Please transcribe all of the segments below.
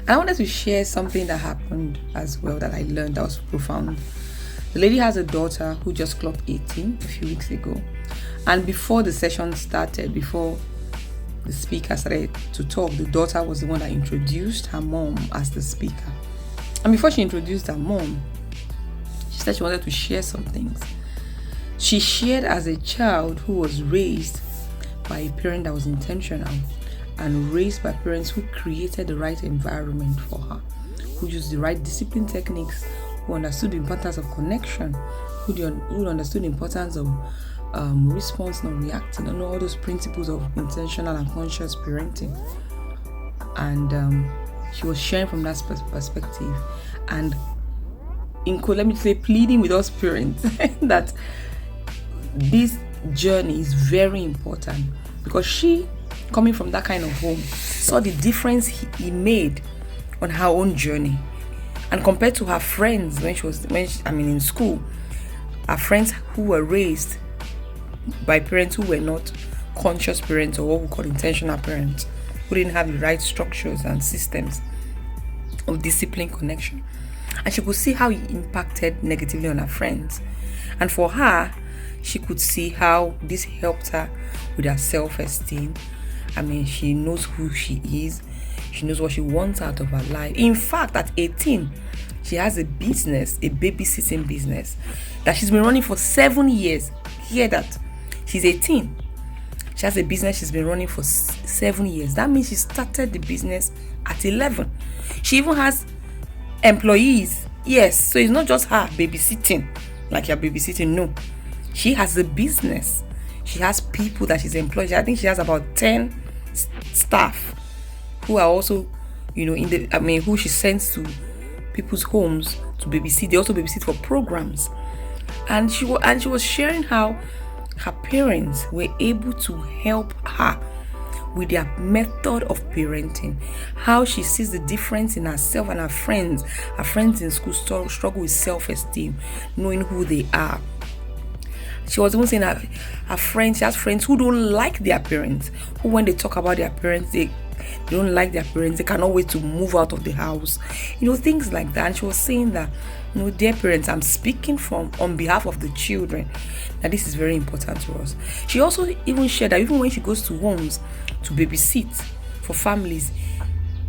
I wanted to share something that happened as well that I learned that was profound. The lady has a daughter who just clocked 18 a few weeks ago. And before the session started, before the speaker started to talk, the daughter was the one that introduced her mom as the speaker. And before she introduced her mom, she said she wanted to share some things. She shared as a child who was raised by a parent that was intentional and raised by parents who created the right environment for her, who used the right discipline techniques, who understood the importance of connection, who understood the importance of response, not reacting, and all those principles of intentional and conscious parenting. And she was sharing from that perspective, and let me say, pleading with us parents that this journey is very important, because she, coming from that kind of home, saw the difference he made on her own journey. And compared to her friends in school, her friends who were raised by parents who were not conscious parents, or what we call intentional parents, who didn't have the right structures and systems of discipline, connection. And she could see how it impacted negatively on her friends. And for her, she could see how this helped her with her self-esteem. She knows who she is. She knows what she wants out of her life. In fact, at 18, she has a business, a babysitting business, that she's been running for 7 years. Hear that. She's 18. She has a business she's been running for 7 years. That means she started the business at 11. She even has employees. Yes, so it's not just her babysitting, like you're babysitting. No. She has a business. She has people that she's employed. I think she has about 10 staff who are also, who she sends to people's homes to babysit. They also babysit for programs. And she was sharing how her parents were able to help her with their method of parenting, how she sees the difference in herself and her friends. Her friends in school struggle with self-esteem, knowing who they are. She was even saying that she has friends who don't like their parents, who when they talk about their parents, they don't like their parents, they cannot wait to move out of the house, things like that. And she was saying that, dear parents, I'm speaking on behalf of the children, that this is very important to us. She also even shared that even when she goes to homes to babysit for families,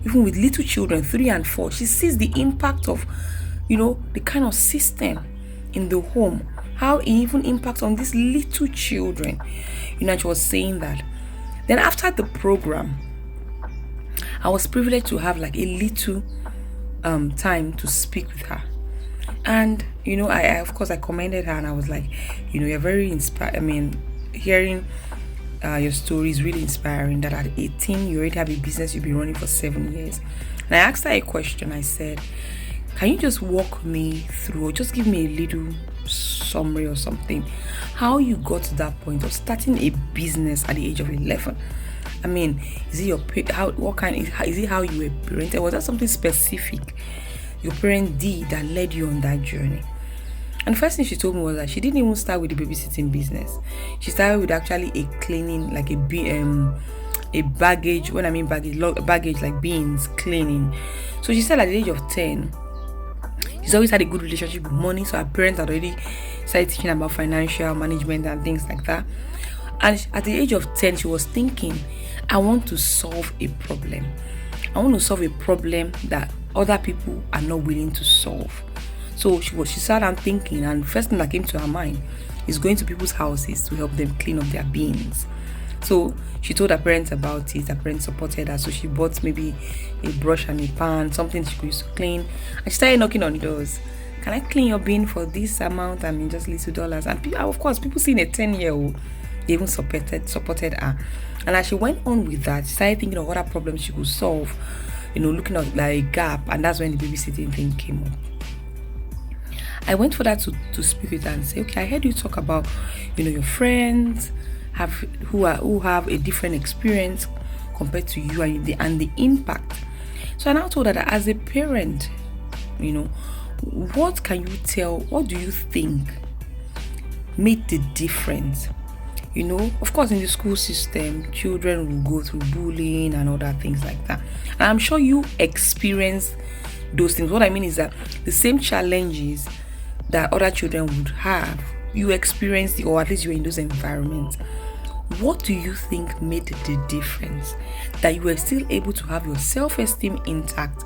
even with little children, 3 and 4, she sees the impact of, the kind of system in the home, how it even impacts on these little children. And she was saying that. Then after the program, I was privileged to have like a little time to speak with her. And, I commended her, and I was like, you're very inspired. Hearing your story is really inspiring, that at 18, you already have a business you've been running for 7 years. And I asked her a question. I said, can you just walk me through, or just give me a little summary or something, how you got to that point of starting a business at the age of 11? Is it is it how you were parented? Was that something specific your parent did that led you on that journey? And the first thing she told me was that she didn't even start with the babysitting business. She started with actually a cleaning, like a baggage. When I mean baggage like beans cleaning. So she said at the age of 10, she's always had a good relationship with money, so her parents had already started teaching about financial management and things like that. And at the age of 10, she was thinking, I want to solve a problem. I want to solve a problem that other people are not willing to solve. So she sat down thinking, and the first thing that came to her mind is going to people's houses to help them clean up their bins. So she told her parents about it. Her parents supported her, so she bought maybe a brush and a pan, something she could use to clean. And she started knocking on doors. Can I clean your bin for this amount? Just little dollars. And of course, people seeing a 10-year-old, they even supported her. And as she went on with that, she started thinking of other problems she could solve, looking at like a gap. And that's when the babysitting thing came up. I went for that to speak with her and say, okay, I heard you talk about, your friends who have a different experience compared to you, and the impact. So I now told her that as a parent, what do you think made the difference Of course, in the school system, children will go through bullying and other things like that. And I'm sure you experience those things. What I mean is that the same challenges that other children would have, you experience or at least you're in those environments. What do you think made the difference that you were still able to have your self-esteem intact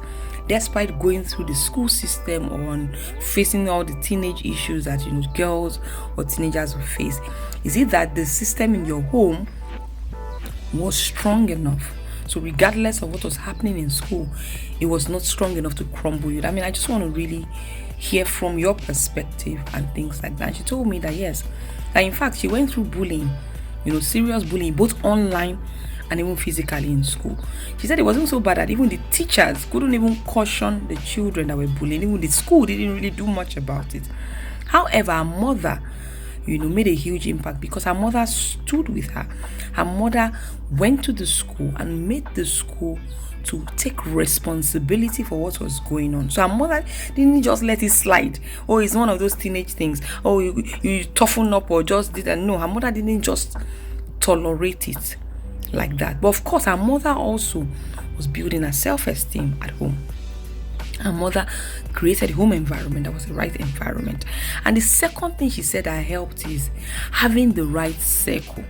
despite going through the school system or facing all the teenage issues that girls or teenagers will face? Is it that the system in your home was strong enough? So regardless of what was happening in school, it was not strong enough to crumble you. I mean, I just want to really hear from your perspective and things like that. She told me that yes, that in fact she went through bullying, serious bullying, both online and even physically in school. She said it wasn't so bad that even the teachers couldn't even caution the children that were bullying. Even the school didn't really do much about it. However, her mother, made a huge impact because her mother stood with her. Her mother went to the school and made the school to take responsibility for what was going on. So her mother didn't just let it slide. Oh, it's one of those teenage things. Oh, you toughen up or just did that. No, her mother didn't just tolerate it like that. But of course, her mother also was building her self-esteem at home. Her mother created a home environment that was the right environment. And the second thing she said that helped is having the right circle.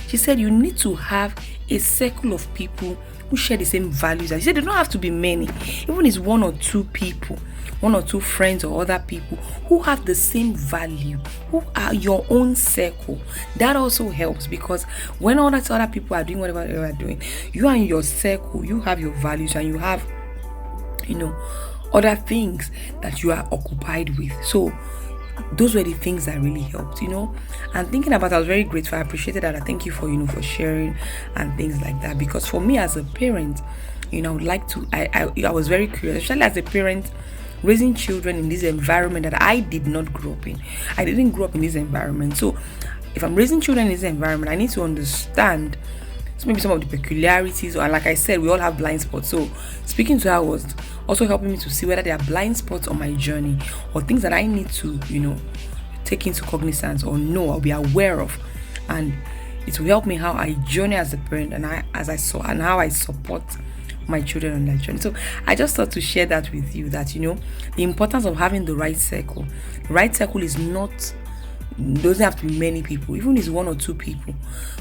She said you need to have a circle of people who share the same values. She said they don't have to be many. Even if it's one or two people, one or two friends or other people who have the same value, who are your own circle. That also helps because when all that other people are doing whatever they are doing, you are in your circle, you have your values and you have other things that you are occupied with. So those were the things that really helped, and thinking about it, I was very grateful. I appreciated that. I thank you for for sharing and things like that, because for me as a parent, I would like to I was very curious, especially as a parent raising children in this environment that I did not grow up in. I didn't grow up in this environment. So if I'm raising children in this environment, I need to understand maybe some of the peculiarities, or like I said, we all have blind spots. So speaking to her was also helping me to see whether there are blind spots on my journey or things that I need to, take into cognizance or know or be aware of. And it will help me how I journey as a parent and how I support my children on that journey. So I just thought to share that with you, that the importance of having the right circle. The right circle is not, doesn't have to be many people. Even if it's one or two people,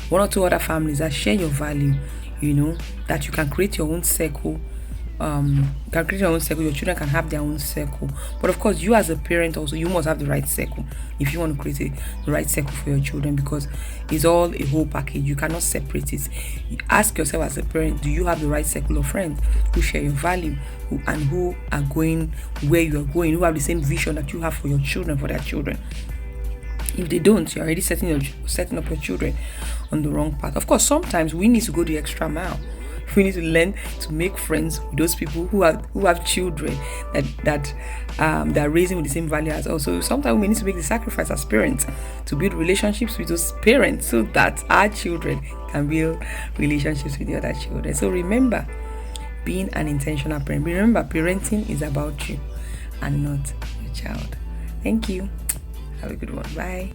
one or two other families that share your value, that you can create your own circle. Your children can have their own circle. But of course, you as a parent also, you must have the right circle if you want to create the right circle for your children, because it's all a whole package. You cannot separate it. You ask yourself as a parent, do you have the right circle of friends who share your value and who are going where you are going, who have the same vision that you have for your children, for their children? If they don't, you're already setting up your children on the wrong path. Of course, sometimes we need to go the extra mile. We need to learn to make friends with those people who have children that are raising with the same value as us. So sometimes we need to make the sacrifice as parents to build relationships with those parents so that our children can build relationships with the other children. So remember, being an intentional parent. Remember, parenting is about you and not your child. Thank you. Have a good one. Bye.